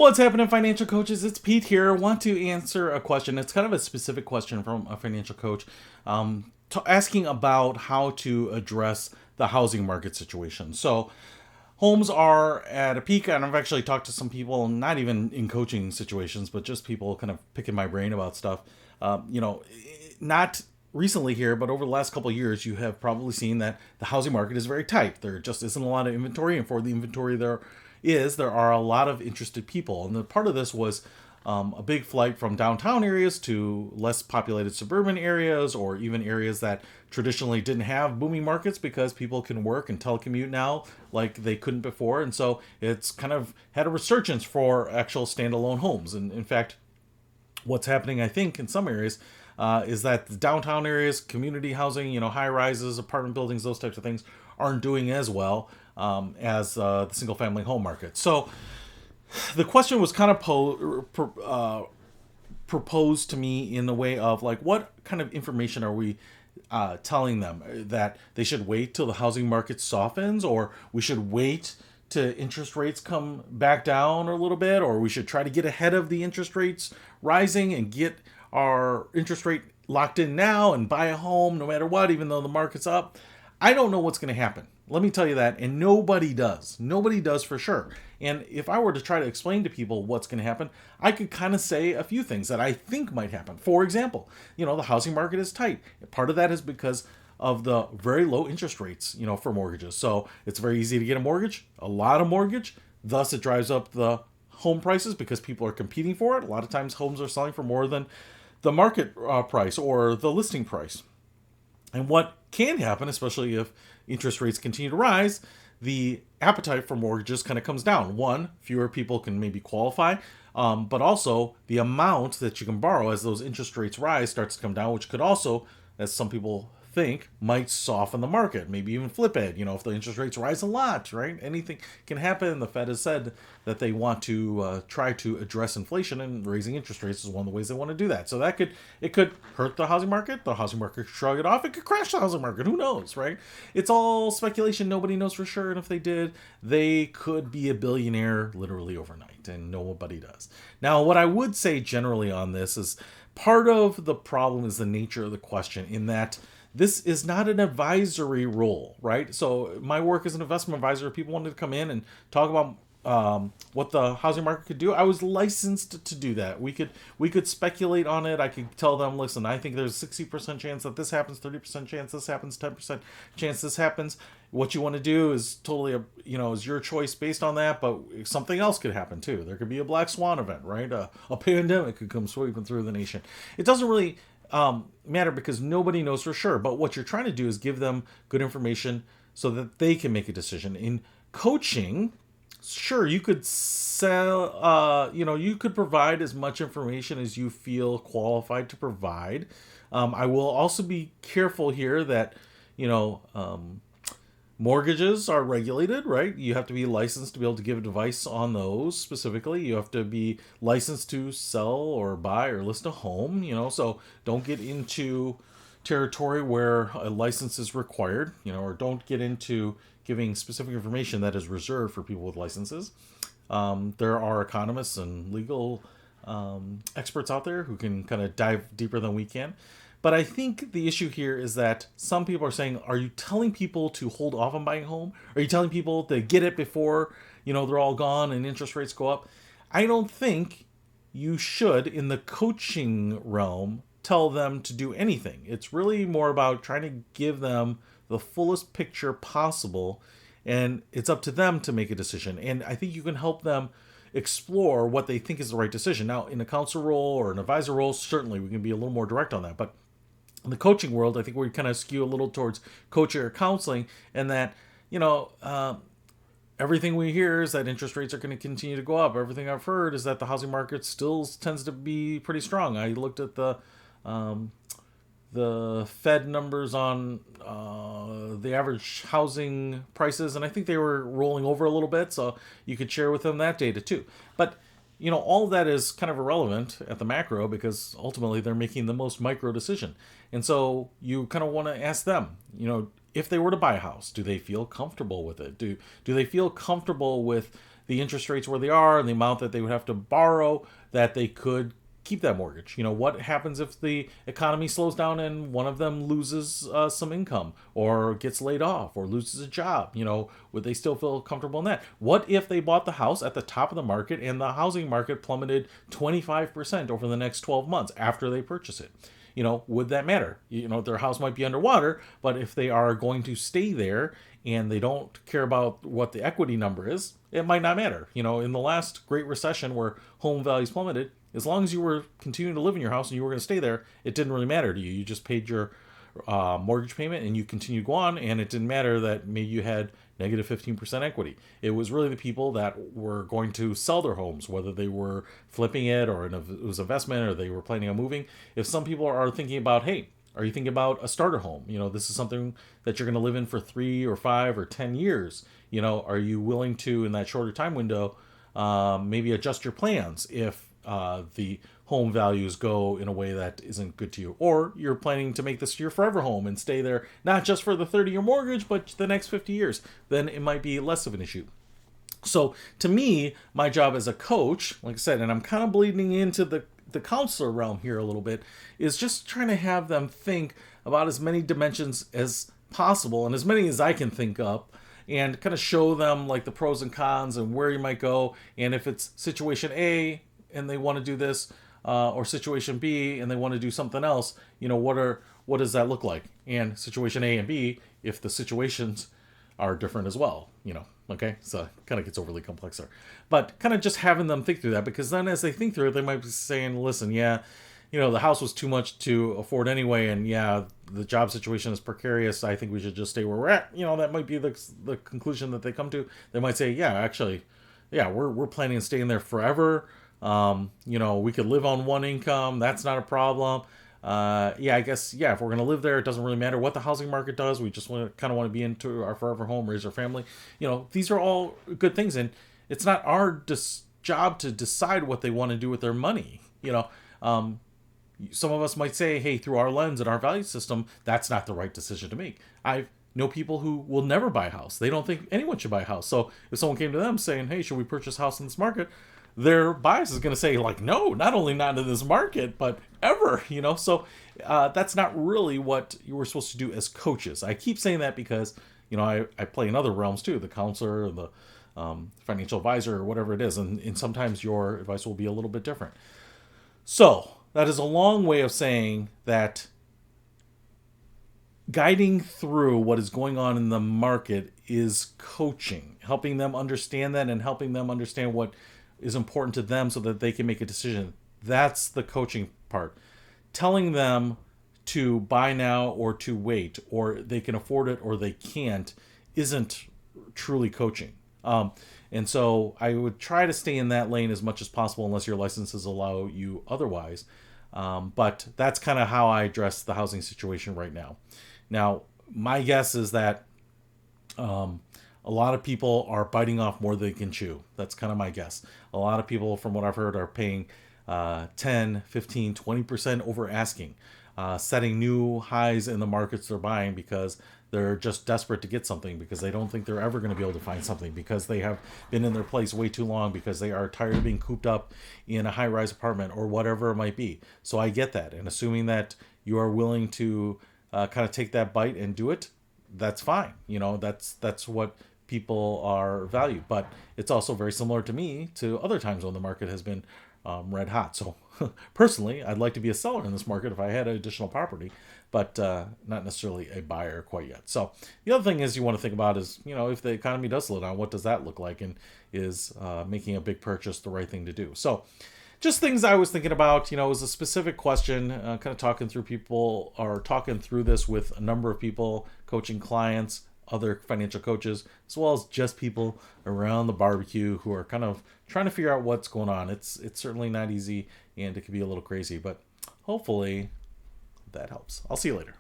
What's happening, financial coaches? It's Pete here. I want to answer a question. It's kind of a specific question from a financial coach, asking about how to address the housing market situation. So, homes are at a peak, and I've actually talked to some people, not even in coaching situations, but just people kind of picking my brain about stuff. Not recently here, but over the last couple of years, you have probably seen that the housing market is very tight. There just isn't a lot of inventory, and for the inventory there are a lot of interested people. And the part of this was a big flight from downtown areas to less populated suburban areas, or even areas that traditionally didn't have booming markets because people can work and telecommute now like they couldn't before. And so it's kind of had a resurgence for actual standalone homes. And in fact, what's happening, I think, in some areas is that the downtown areas, community housing, high rises, apartment buildings, those types of things aren't doing as well as the single family home market. So the question was kind of proposed to me in the way of like, what kind of information are we telling them? That they should wait till the housing market softens, or we should wait to interest rates come back down a little bit, or we should try to get ahead of the interest rates rising and get our interest rate locked in now and buy a home no matter what, even though the market's up. I don't know what's going to happen. Let me tell you that. And nobody does. Nobody does for sure. And if I were to try to explain to people what's going to happen, I could kind of say a few things that I think might happen. For example, the housing market is tight. Part of that is because of the very low interest rates, for mortgages. So it's very easy to get a mortgage, a lot of mortgage. Thus, it drives up the home prices because people are competing for it. A lot of times homes are selling for more than the market price or the listing price. And what can happen, especially if interest rates continue to rise, the appetite for mortgages kind of comes down. One, fewer people can maybe qualify, but also the amount that you can borrow as those interest rates rise starts to come down, which could also, as some people think, might soften the market, maybe even flip it. If the interest rates rise a lot, right? Anything can happen. The Fed has said that they want to try to address inflation, and raising interest rates is one of the ways they want to do that. So it could hurt the housing market. The housing market could shrug it off. It could crash the housing market. Who knows, right? It's all speculation. Nobody knows for sure. And if they did, they could be a billionaire literally overnight, and nobody does. Now, what I would say generally on this is part of the problem is the nature of the question, in that this is not an advisory role, right? So my work as an investment advisor, people wanted to come in and talk about what the housing market could do. I was licensed to do that. We could speculate on it. I could tell them, listen, I think there's a 60% chance that this happens, 30% chance this happens, 10% chance this happens. What you want to do is totally, is your choice based on that, but something else could happen too. There could be a black swan event, right? A pandemic could come sweeping through the nation. It doesn't really matter because nobody knows for sure. But what you're trying to do is give them good information so that they can make a decision. In coaching, sure, you could sell, you could provide as much information as you feel qualified to provide. I will also be careful here that, mortgages are regulated, right? You have to be licensed to be able to give advice on those specifically. You have to be licensed to sell or buy or list a home, so don't get into territory where a license is required, or don't get into giving specific information that is reserved for people with licenses. There are economists and legal experts out there who can kind of dive deeper than we can. But I think the issue here is that some people are saying, are you telling people to hold off on buying a home? Are you telling people to get it before, they're all gone and interest rates go up? I don't think you should, in the coaching realm, tell them to do anything. It's really more about trying to give them the fullest picture possible, and it's up to them to make a decision. And I think you can help them explore what they think is the right decision. Now, in a counselor role or an advisor role, certainly we can be a little more direct on that. But in the coaching world, I think we kind of skew a little towards coaching or counseling, and that, everything we hear is that interest rates are going to continue to go up. Everything I've heard is that the housing market still tends to be pretty strong. I looked at the Fed numbers on the average housing prices, and I think they were rolling over a little bit, so you could share with them that data too. But all of that is kind of irrelevant at the macro because ultimately they're making the most micro decision. And so you kind of want to ask them, if they were to buy a house, do they feel comfortable with it? Do they feel comfortable with the interest rates where they are and the amount that they would have to borrow, that they could keep that mortgage. What happens if the economy slows down and one of them loses some income or gets laid off or loses a job? Would they still feel comfortable in that? What if they bought the house at the top of the market and the housing market plummeted 25% over the next 12 months after they purchase it? Would that matter? Their house might be underwater, but if they are going to stay there and they don't care about what the equity number is, it might not matter. In the last Great Recession where home values plummeted, as long as you were continuing to live in your house and you were going to stay there, it didn't really matter to you. You just paid your mortgage payment and you continued to go on, and it didn't matter that maybe you had negative 15% equity. It was really the people that were going to sell their homes, whether they were flipping it or it was investment or they were planning on moving. If some people are thinking about, hey, are you thinking about a starter home? This is something that you're going to live in for 3 or 5 or 10 years. Are you willing to, in that shorter time window, maybe adjust your plans if the home values go in a way that isn't good to you? Or you're planning to make this your forever home and stay there, not just for the 30-year mortgage, but the next 50 years. Then it might be less of an issue. So to me, my job as a coach, like I said, and I'm kind of bleeding into the counselor realm here a little bit, is just trying to have them think about as many dimensions as possible and as many as I can think up, and kind of show them like the pros and cons and where you might go. And if it's situation A and they want to do this, or situation B and they want to do something else, what does that look like? And situation A and B, if the situations are different as well, okay? So it kind of gets overly complex there. But kind of just having them think through that, because then as they think through it, they might be saying, listen, yeah, the house was too much to afford anyway, and yeah, the job situation is precarious. I think we should just stay where we're at. That might be the conclusion that they come to. They might say, yeah, actually, yeah, we're planning on staying there forever. We could live on one income. That's not a problem. I guess, yeah, if we're going to live there, it doesn't really matter what the housing market does. We just want to be into our forever home, raise our family. These are all good things. And it's not our job to decide what they want to do with their money. Some of us might say, hey, through our lens and our value system, that's not the right decision to make. I know people who will never buy a house. They don't think anyone should buy a house. So if someone came to them saying, hey, should we purchase a house in this market? Their bias is going to say, like, no, not only not in this market, but ever, So that's not really what you were supposed to do as coaches. I keep saying that because, I play in other realms too, the counselor, the financial advisor, or whatever it is. And sometimes your advice will be a little bit different. So that is a long way of saying that guiding through what is going on in the market is coaching, helping them understand that and helping them understand what is important to them so that they can make a decision. That's the coaching part. Telling them to buy now or to wait, or they can afford it or they can't, isn't truly coaching. And so I would try to stay in that lane as much as possible unless your licenses allow you otherwise. But that's kind of how I address the housing situation right now. Now, my guess is that a lot of people are biting off more than they can chew. That's kind of my guess. A lot of people, from what I've heard, are paying 10, 15, 20% over asking, setting new highs in the markets they're buying because they're just desperate to get something, because they don't think they're ever going to be able to find something, because they have been in their place way too long, because they are tired of being cooped up in a high-rise apartment or whatever it might be. So I get that. And assuming that you are willing to kind of take that bite and do it, that's fine. That's what people are valued. But it's also very similar to me to other times when the market has been red hot. So personally, I'd like to be a seller in this market if I had additional property, but not necessarily a buyer quite yet. So the other thing is you want to think about is, if the economy does slow down, what does that look like? And is making a big purchase the right thing to do? So just things I was thinking about. It was a specific question, kind of talking through this with a number of people, coaching clients, other financial coaches, as well as just people around the barbecue who are kind of trying to figure out what's going on. It's certainly not easy, and it can be a little crazy, but hopefully that helps. I'll see you later.